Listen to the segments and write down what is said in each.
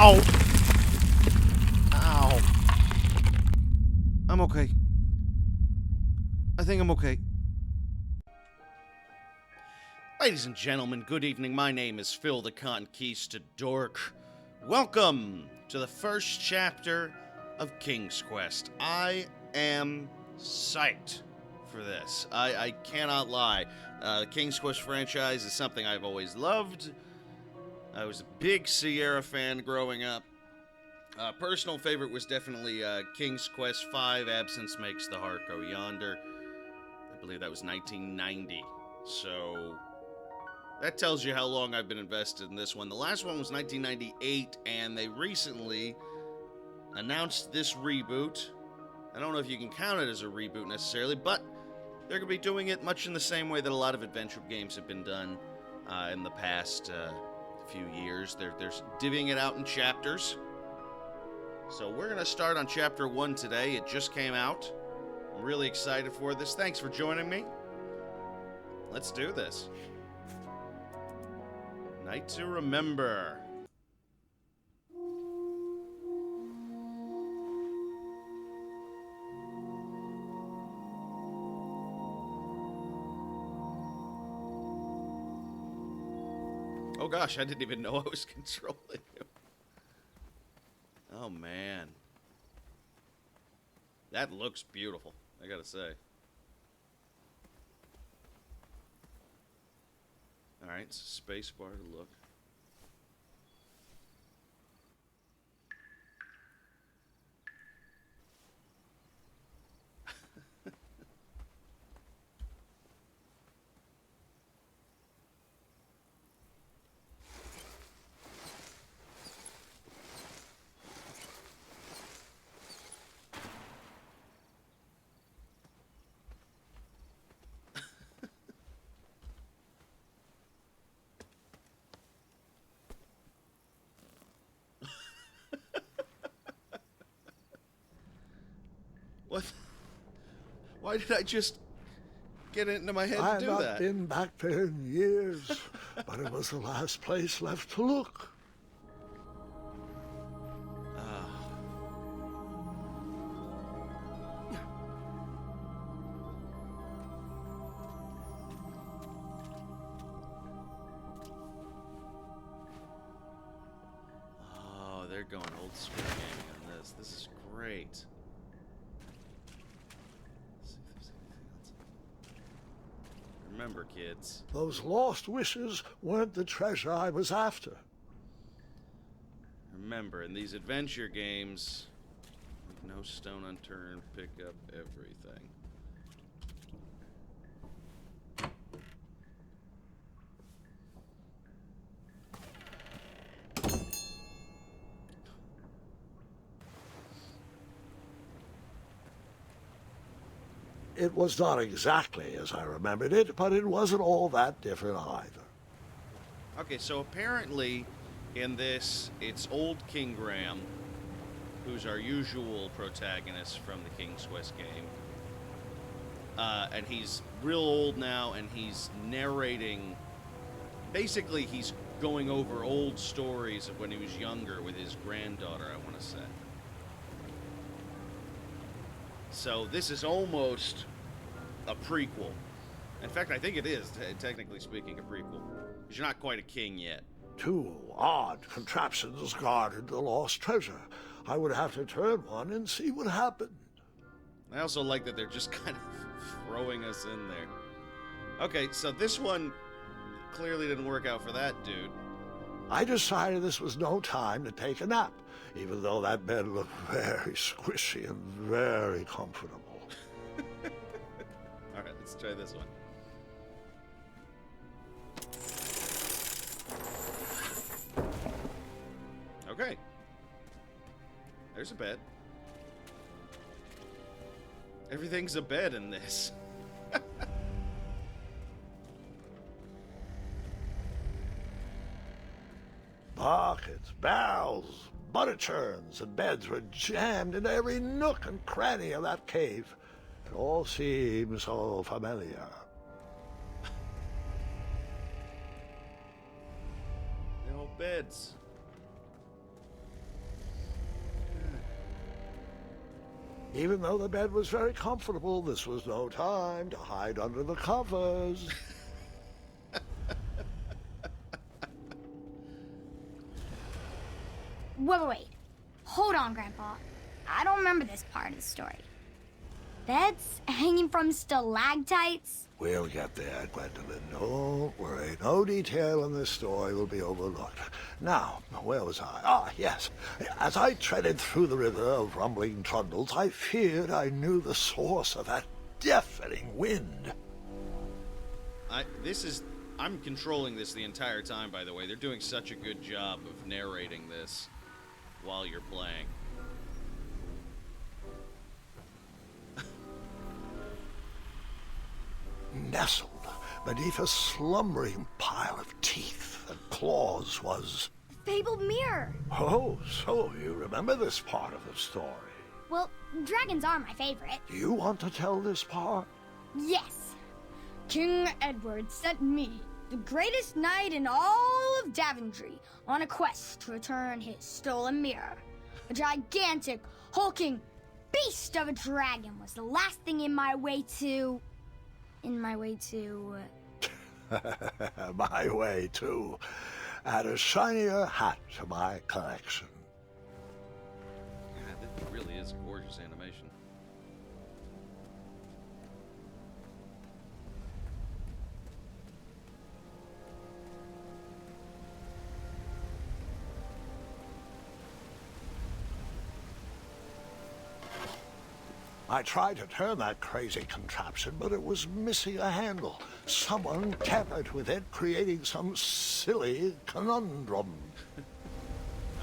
Ow! Ow. I'm okay. I think I'm okay. Ladies and gentlemen, good evening. My name is Phil the Conquistadork. Welcome to the first chapter of King's Quest. I am psyched for this. I cannot lie. The King's Quest franchise is something I've always loved. I was a big Sierra fan growing up. Personal favorite was definitely King's Quest V, Absence Makes the Heart Go Yonder. I believe that was 1990. So that tells you how long I've been invested in this one. The last one was 1998, and they recently announced this reboot. I don't know if you can count it as a reboot necessarily, but they're going to be doing it much in the same way that a lot of adventure games have been done in the past few years. They're divvying it out in chapters. So we're going to start on Chapter 1 today. It just came out. I'm really excited for this. Thanks for joining me. Let's do this. Night to Remember. Oh gosh, I didn't even know I was controlling him. Oh man. That looks beautiful, I gotta say. Alright, it's a space bar to look. What? Why did I just get it into my head to do that? I've not been back there in years, but it was the last place left to look. Oh, they're going old school gaming on this. This is great. Remember, kids. Those lost wishes weren't the treasure I was after. Remember, in these adventure games, leave no stone unturned, pick up everything. It was not exactly as I remembered it, but it wasn't all that different either. Okay, so apparently in this, it's old King Graham, who's our usual protagonist from the King's Quest game. And he's real old now, and he's narrating... Basically, he's going over old stories of when he was younger with his granddaughter, I want to say. So this is almost a prequel. In fact, I think it is, technically speaking, a prequel. Because you're not quite a king yet. Two odd contraptions guarded the lost treasure. I would have to turn one and see what happened. I also like that they're just kind of throwing us in there. Okay, so this one clearly didn't work out for that dude. I decided this was no time to take a nap, even though that bed looked very squishy and very comfortable. All right, let's try this one. Okay. There's a bed. Everything's a bed in this. Buckets, barrels, butter churns, and beds were jammed into every nook and cranny of that cave. It all seems so familiar. They're all beds. Even though the bed was very comfortable, this was no time to hide under the covers. Wait. Hold on, Grandpa. I don't remember this part of the story. Beds hanging from stalactites? We'll get there, Gwendolyn. Don't worry. No detail in this story will be overlooked. Now, where was I? Ah, yes. As I treaded through the river of rumbling trundles, I feared I knew the source of that deafening wind. I'm controlling this the entire time, by the way. They're doing such a good job of narrating this while you're playing. Nestled beneath a slumbering pile of teeth and claws was... Fabled mirror. Oh, so you remember this part of the story. Well, dragons are my favorite. Do you want to tell this part? Yes. King Edward sent me, the greatest knight in all of Daventry, on a quest to return his stolen mirror. A gigantic, hulking beast of a dragon was the last thing in my way to... My way to add a shinier hat to my collection. God, that really is a gorgeous animation. I tried to turn that crazy contraption, but it was missing a handle. Someone tampered with it, creating some silly conundrum.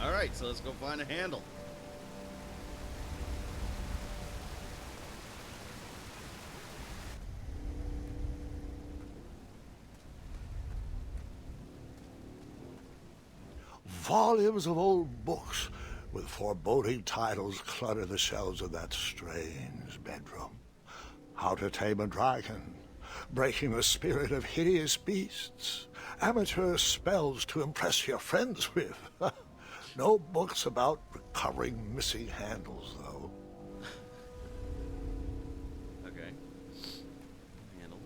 All right, so let's go find a handle. Volumes of old books with foreboding titles clutter the shelves of that strange bedroom. How to Tame a Dragon, Breaking the Spirit of Hideous Beasts, Amateur Spells to Impress Your Friends with. No books about recovering missing handles, though. Okay. Handle.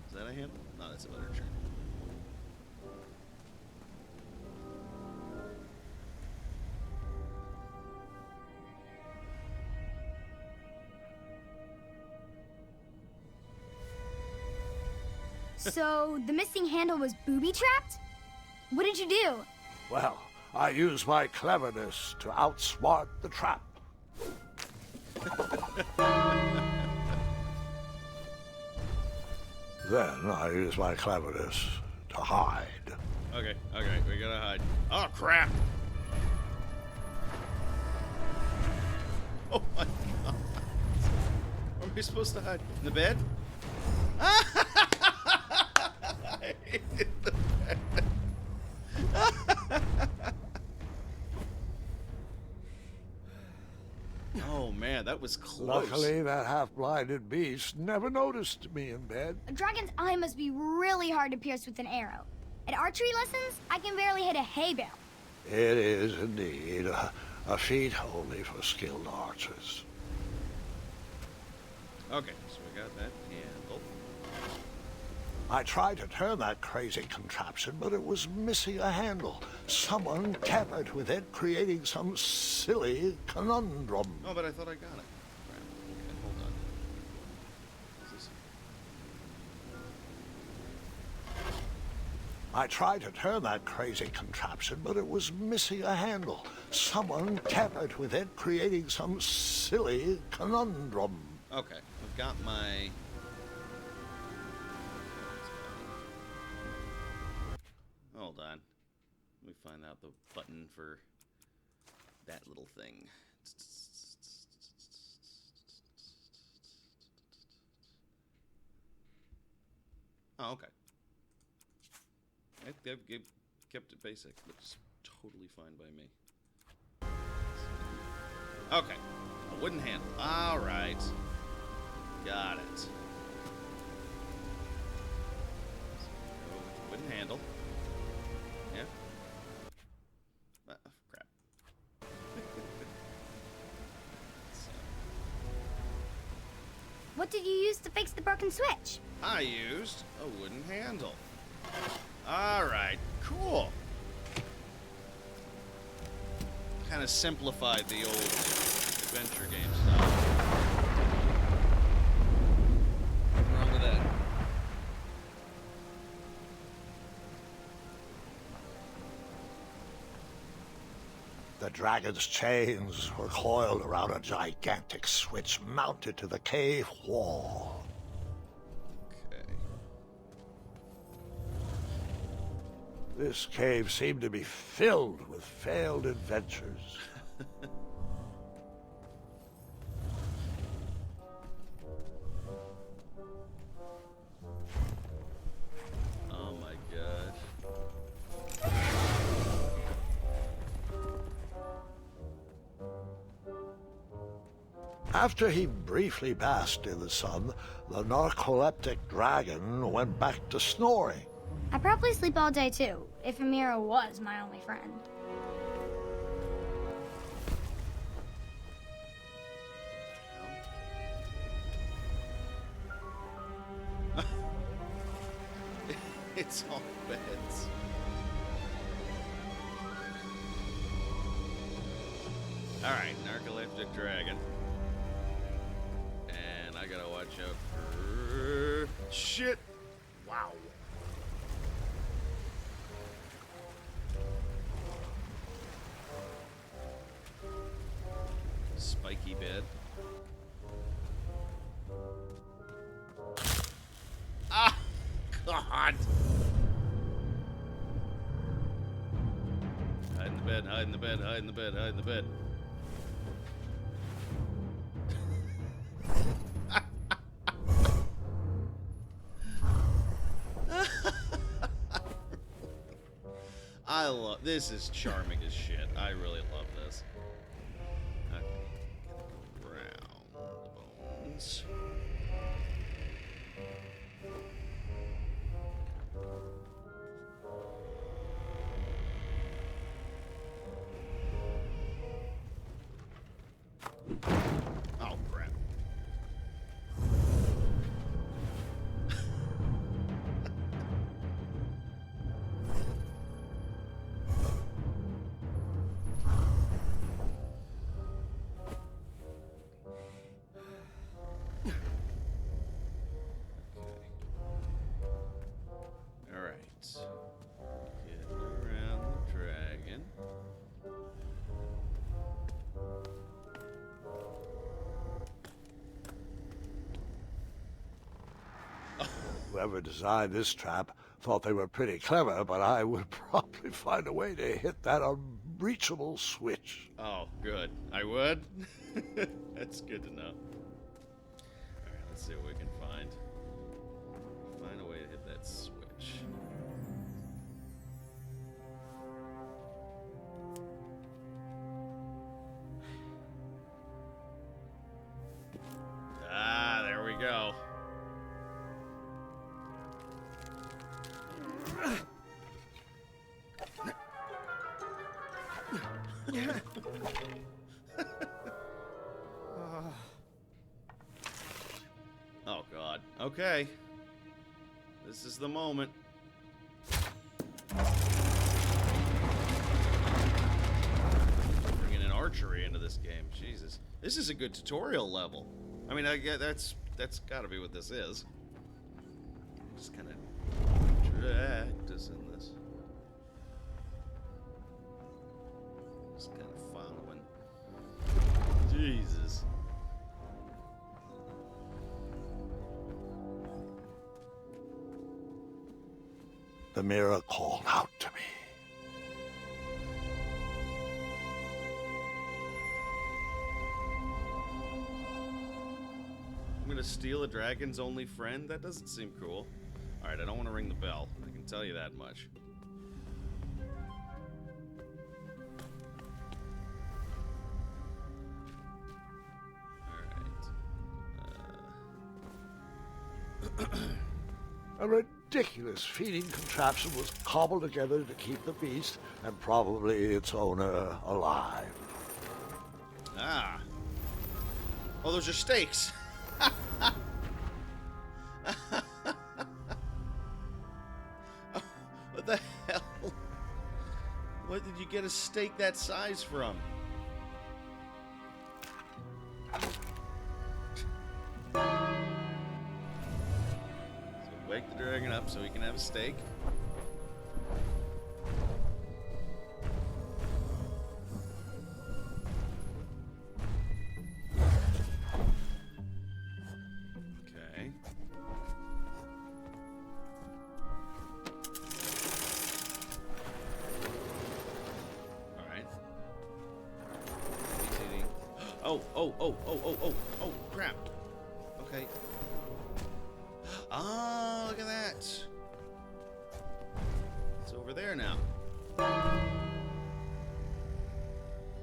Is that a handle? No, that's a literature. So, the missing handle was booby-trapped? What did you do? Well, I used my cleverness to outsmart the trap. Then I used my cleverness to hide. Okay, we gotta hide. Oh, crap! Oh my god. Where are we supposed to hide? In the bed? I hated the bed. Oh man, that was close. Luckily, that half-blinded beast never noticed me in bed. A dragon's eye must be really hard to pierce with an arrow. At archery lessons, I can barely hit a hay bale. It is indeed a feat only for skilled archers. Okay, so we got that handle. I tried to turn that crazy contraption, but it was missing a handle. Someone tampered with it, creating some silly conundrum. Oh, but I thought I got it. Crap. Okay, hold on. Is this... I tried to turn that crazy contraption, but it was missing a handle. Someone tampered with it, creating some silly conundrum. Okay, I've got my... Hold on. Let me find out the button for that little thing. Oh, okay. I've kept it basic. Looks totally fine by me. Okay. A wooden handle. All right. Got it. So go with the wooden handle. Yeah. Crap. What did you use to fix the broken switch? I used a wooden handle. Alright, cool. Kind of simplified the old adventure game stuff. What's wrong with that? The dragon's chains were coiled around a gigantic switch mounted to the cave wall. Okay. This cave seemed to be filled with failed adventures. Oh my god. After he briefly basked in the sun, the narcoleptic dragon went back to snoring. I probably sleep all day too, if Amira was my only friend. It's all beds. Alright, narcoleptic dragon. And I gotta watch out for... shit! Wow. Spiky bed. Ah! God! Hide in the bed, hide in the bed, hide in the bed, hide in the bed. I love this. Is charming as shit. I really love this. Okay, around the bones. Oh crap. Getting around the dragon. Whoever designed this trap thought they were pretty clever, but I would probably find a way to hit that unreachable switch. Oh, good. I would? That's good to know. Alright, let's see what we can find. Find a way to hit that switch. Ah, there we go. Oh god. Okay. This is the moment. Bringing in archery into this game. Jesus. This is a good tutorial level. I mean, I get that's got to be what this is. Just kind of dragged us in this. Just kind of following. Jesus. The mirror called out to me. I'm gonna steal a dragon's only friend? That doesn't seem cool. Alright, I don't want to ring the bell. I can tell you that much. Alright. A ridiculous feeding contraption was cobbled together to keep the beast and probably its owner alive. Ah. Oh, those are steaks. What the hell? What did you get a stake that size from? So wake the dragon up so he can have a steak. Okay. Alright. He's eating. Oh, crap. Okay. Ah, look at that. It's over there now.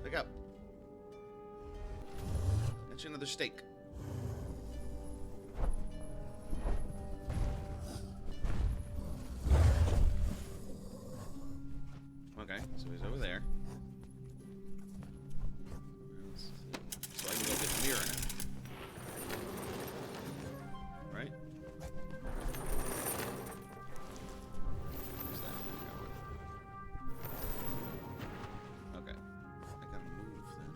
Pick up. Get you another steak. Okay, so he's over there. So I can go get the mirror now. Right? Where's that going? Okay. I gotta move then.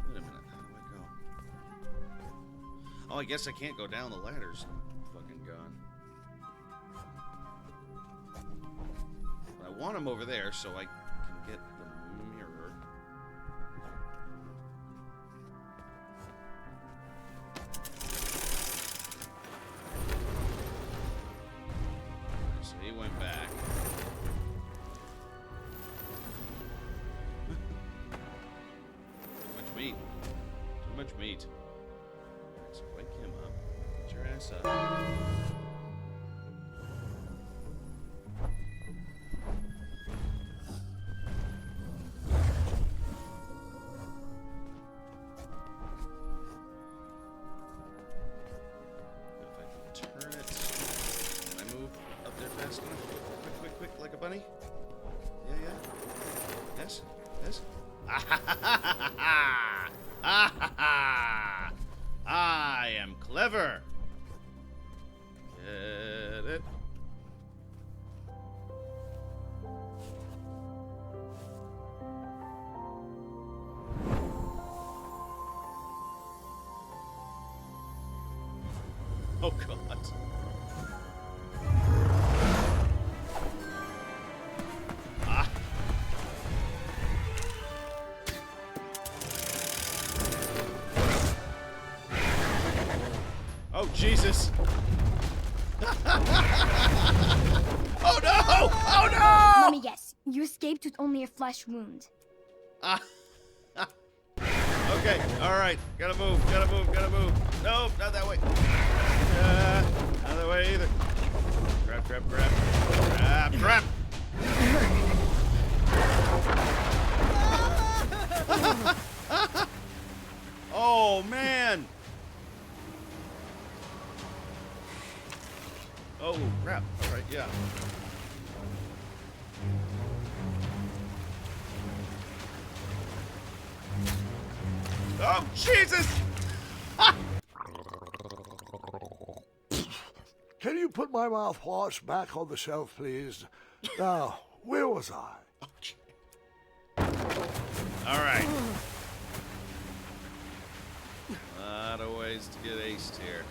Wait a minute. How do I go? Oh, I guess I can't go down the ladders. Fucking gone. But I want him over there so I can get the mirror. So he went back. Too much meat. Too much meat. Alright, so wake him up. Get your ass up. If I can turn it. Can I move up there fast enough? Quick, like a bunny? Yeah. Yes? I am clever. Get it? Oh, God. Ah. Oh, Jesus. Oh, no! Oh, no! Let me guess. You escaped with only a flesh wound. Ah. Okay, alright. Gotta move. No, not that way. Not that way either. Grab. Oh, man. Oh, crap. Alright, yeah. Oh, Jesus! Can you put my mouthwash back on the shelf, please? Now, where was I? Alright. A lot of ways to get aced here.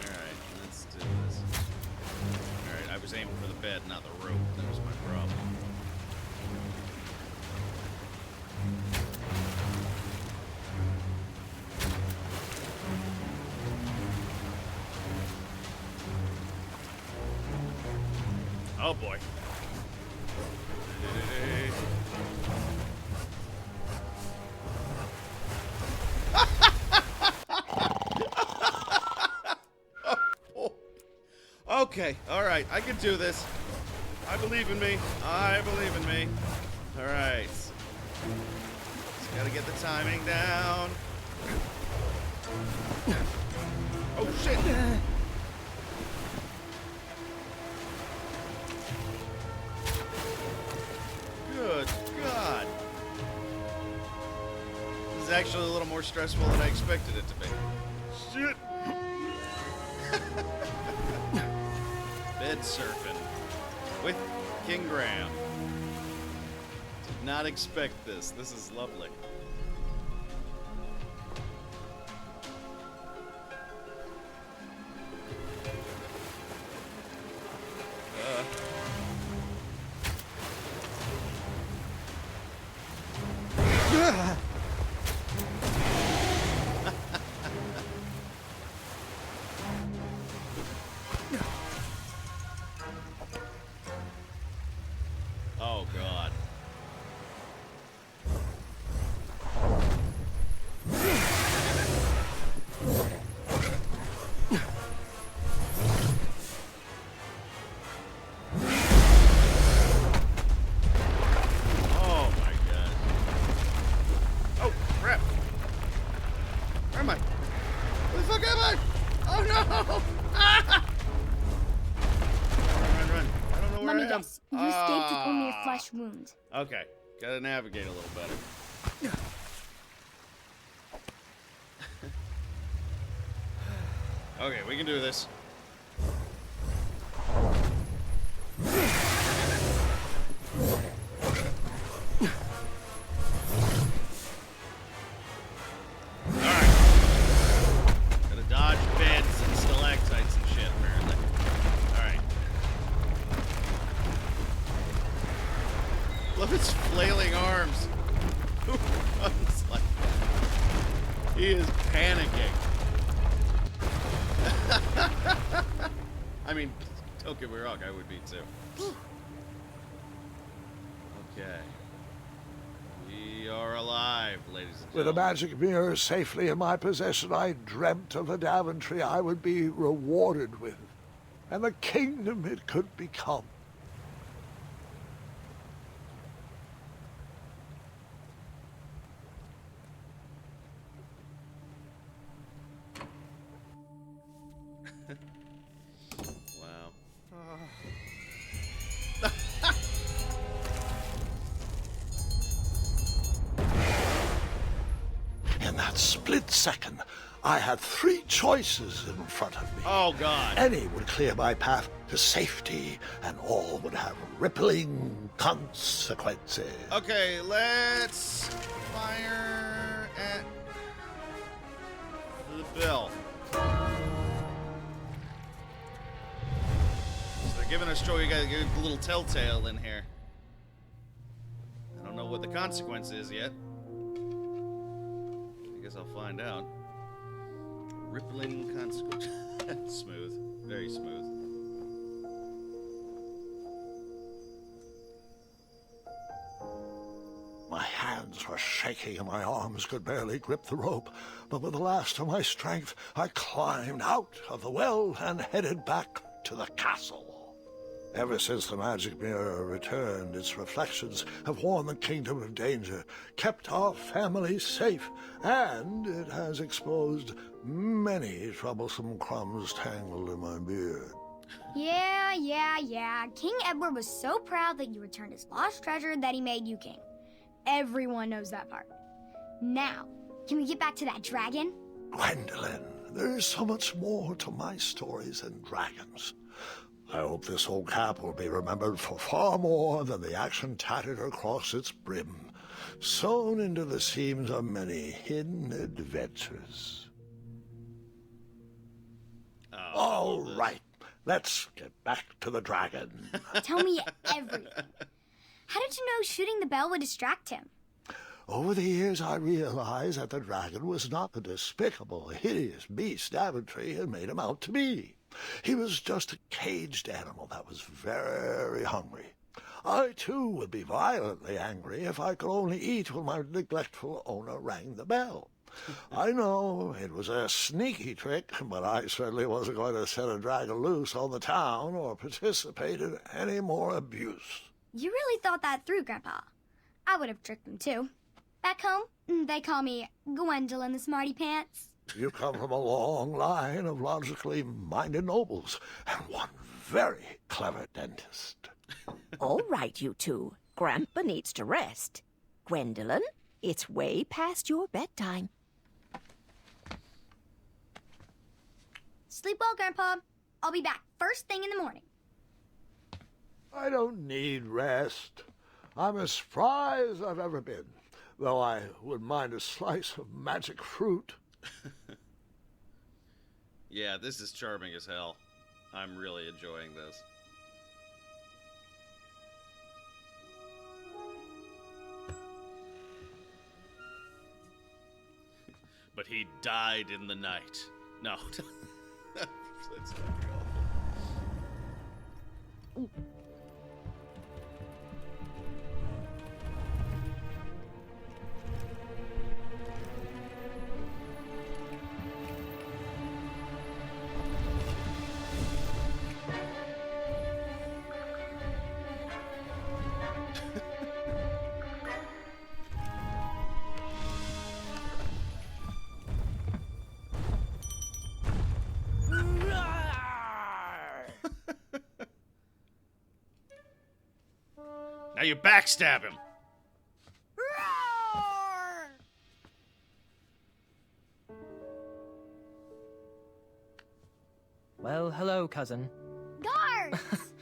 Alright, let's do this. Alright, I was aiming for the bed, not the rope. That was my problem. Oh boy. Okay, alright, I can do this. I believe in me. Alright. Just gotta get the timing down. Oh shit! Good God. This is actually a little more stressful than I expected it to be. Shit! Bed surfing. with King Graham. Did not expect this. This is lovely. Oh, God. Oh, my God. Oh, crap. Where am I? Where the fuck am I? Oh, no! Ah! Run. I don't know where Let me I am. guess. You escaped with only a flesh wound. Okay, gotta navigate a little better. Okay, we can do this. Alright. Gotta dodge beds and stalactites and shit, apparently. Alright. Love his flailing arms. Who runs like that? He is panicking. I mean, don't get me wrong, I would be too. Okay. We are alive, ladies and With a gentlemen. magic mirror safely in my possession, I dreamt of the Daventry I would be rewarded with, and the kingdom it could become. Wow. In that split second, I had three choices in front of me. Oh, God. Any would clear my path to safety, and all would have rippling consequences. Okay, let's fire at the bell. So they're giving us joy. You gotta give a little telltale in here. I don't know what the consequence is yet. I guess I'll find out. Rippling consequence. Smooth. Very smooth. My hands were shaking and my arms could barely grip the rope, but with the last of my strength, I climbed out of the well and headed back to the castle. Ever since the magic mirror returned, its reflections have warned the kingdom of danger, kept our family safe, and it has exposed many troublesome crumbs tangled in my beard. Yeah. King Edward was so proud that you returned his lost treasure that he made you king. Everyone knows that part. Now, can we get back to that dragon? Gwendolyn, there is so much more to my stories than dragons. I hope this old cap will be remembered for far more than the action tattered across its brim, sewn into the seams of many hidden adventures. All right, let's get back to the dragon. Tell me everything. How did you know shooting the bell would distract him? Over the years, I realized that the dragon was not the despicable, hideous beast Daventry had made him out to be. He was just a caged animal that was very hungry. I, too, would be violently angry if I could only eat when my neglectful owner rang the bell. I know it was a sneaky trick, but I certainly wasn't going to set a dragon loose on the town or participate in any more abuse. You really thought that through, Grandpa. I would have tricked them, too. Back home, they call me Gwendolyn the Smarty Pants. You come from a long line of logically minded nobles and one very clever dentist. All right, you two. Grandpa needs to rest. Gwendolyn, it's way past your bedtime. Sleep well, Grandpa. I'll be back first thing in the morning. I don't need rest. I'm as spry as I've ever been, though I wouldn't mind a slice of magic fruit. Yeah, this is charming as hell. I'm really enjoying this. But he died in the night. No. That's not awful. Now you backstab him. Well, hello, cousin. Guards!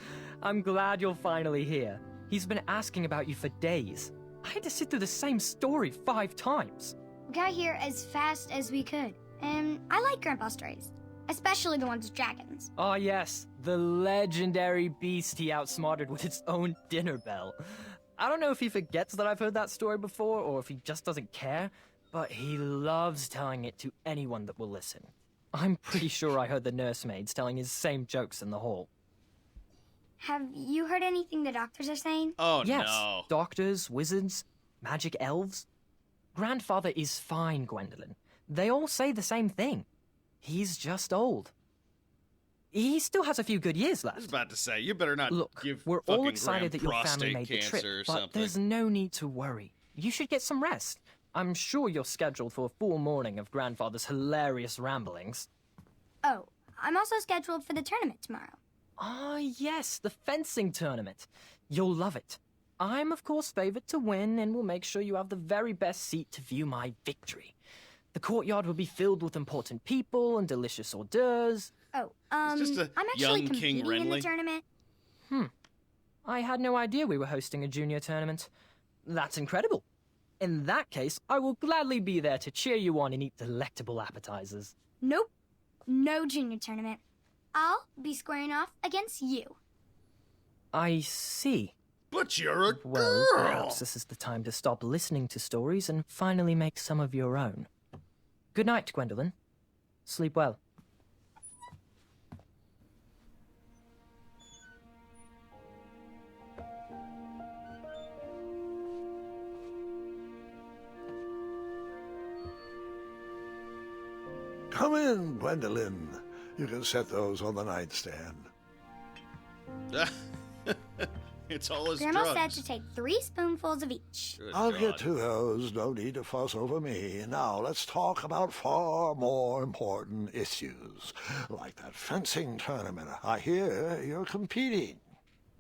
I'm glad you're finally here. He's been asking about you for days. I had to sit through the same story 5 times. We got here as fast as we could, and I like Grandpa's stories, especially the ones with dragons. Ah, yes, the legendary beast he outsmarted with its own dinner bell. I don't know if he forgets that I've heard that story before, or if he just doesn't care, but he loves telling it to anyone that will listen. I'm pretty sure I heard the nursemaids telling his same jokes in the hall. Have you heard anything the doctors are saying? Oh, Yes, no. doctors, wizards, magic elves. Grandfather is fine, Gwendolyn. They all say the same thing. He's just old. He still has a few good years I was left. about to say, you better not Look, give we're fucking all excited that Graham your family prostate made the cancer trip, or but something. there's no need to worry. You should get some rest. I'm sure you're scheduled for a full morning of Grandfather's hilarious ramblings. Oh, I'm also scheduled for the tournament tomorrow. Ah, yes, the fencing tournament. You'll love it. I'm, of course, favored to win, and will make sure you have the very best seat to view my victory. The courtyard will be filled with important people and delicious hors d'oeuvres. Oh, just a I'm actually young King competing in the Renly. tournament. I had no idea we were hosting a junior tournament. That's incredible. In that case, I will gladly be there to cheer you on and eat delectable appetizers. Nope, no junior tournament. I'll be squaring off against you. I see. But you're a Well, girl. perhaps this is the time to stop listening to stories and finally make some of your own. Good night, Gwendolyn. Sleep well. Come in, Gwendolyn. You can set those on the nightstand. It's all his Grandma drugs. said to take 3 spoonfuls of each. Good I'll God. get to those. No need to fuss over me. Now let's talk about far more important issues, like that fencing tournament. I hear you're competing.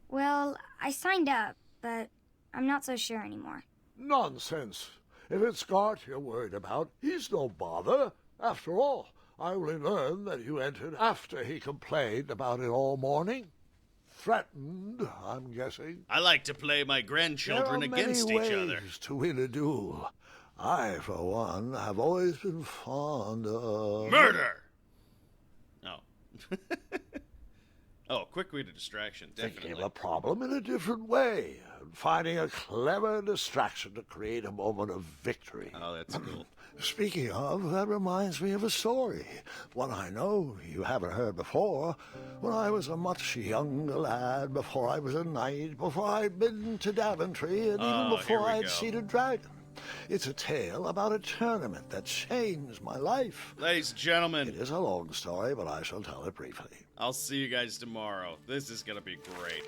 Well, I signed up, but I'm not so sure anymore. Nonsense. If it's Gart you're worried about, he's no bother. After all, I only learned that you entered after he complained about it all morning. Threatened, I'm guessing. I like to play my grandchildren There are against many each other. ways to win a duel. I, for one, have always been fond of... Murder! Oh. Oh, quick way to distraction, Thinking definitely. of a problem in a different way, and finding a clever distraction to create a moment of victory. Oh, that's cool. Speaking of, that reminds me of a story, one I know you haven't heard before. When I was a much younger lad, before I was a knight, before I'd been to Daventry, and even Oh, before here we I'd go. seen a dragon. It's a tale about a tournament that changed my life. Ladies and gentlemen, It is a long story, but I shall tell it briefly. I'll see you guys tomorrow. This is gonna be great.